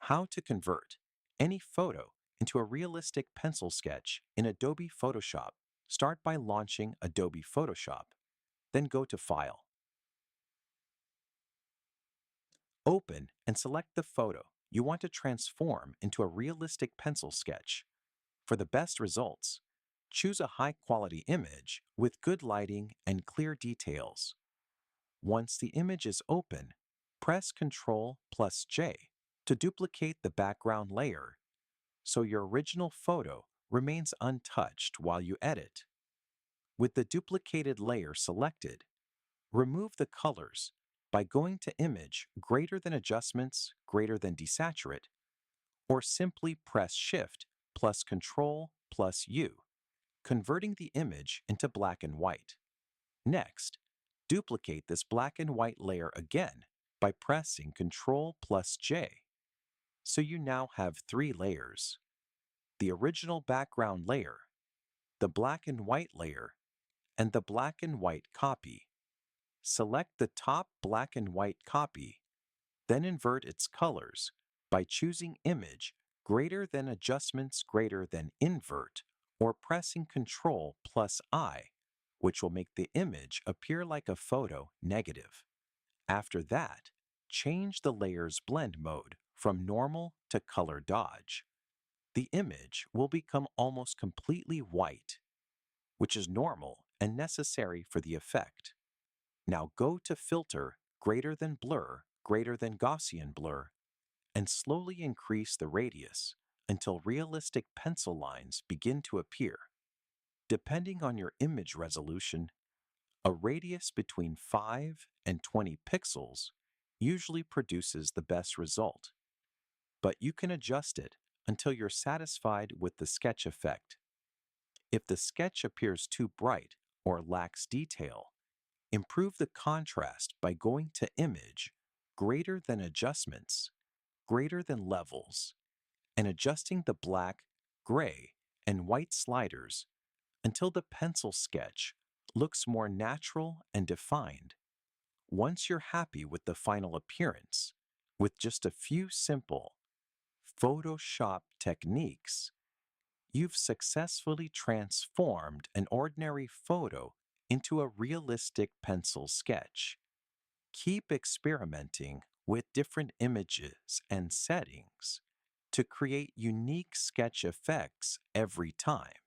How to convert any photo into a realistic pencil sketch in Adobe Photoshop. Start by launching Adobe Photoshop, then go to File. Open and select the photo you want to transform into a realistic pencil sketch. For the best results, choose a high-quality image with good lighting and clear details. Once the image is open, press Ctrl plus J to duplicate the background layer so your original photo remains untouched while you edit. With the duplicated layer selected, remove the colors by going to Image greater than Adjustments greater than Desaturate, or simply press Shift plus Ctrl plus U, converting the image into black and white. Next, duplicate this black and white layer again by pressing Ctrl plus J. So you now have three layers: the original background layer, the black and white layer, and the black and white copy. Select the top black and white copy, then invert its colors by choosing Image greater than Adjustments greater than Invert, or pressing Ctrl plus I, which will make the image appear like a photo negative. After that, change the layer's blend mode from normal to color dodge. The image will become almost completely white, which is normal and necessary for the effect. Now go to Filter greater than Blur greater than Gaussian blur and slowly increase the radius until realistic pencil lines begin to appear. Depending on your image resolution, a radius between 5 and 20 pixels usually produces the best result, but you can adjust it until you're satisfied with the sketch effect. If the sketch appears too bright or lacks detail, improve the contrast by going to Image greater than Adjustments greater than Levels and adjusting the black, gray, and white sliders until the pencil sketch looks more natural and defined. Once you're happy with the final appearance, with just a few simple Photoshop techniques, you've successfully transformed an ordinary photo into a realistic pencil sketch. Keep experimenting with different images and settings to create unique sketch effects every time.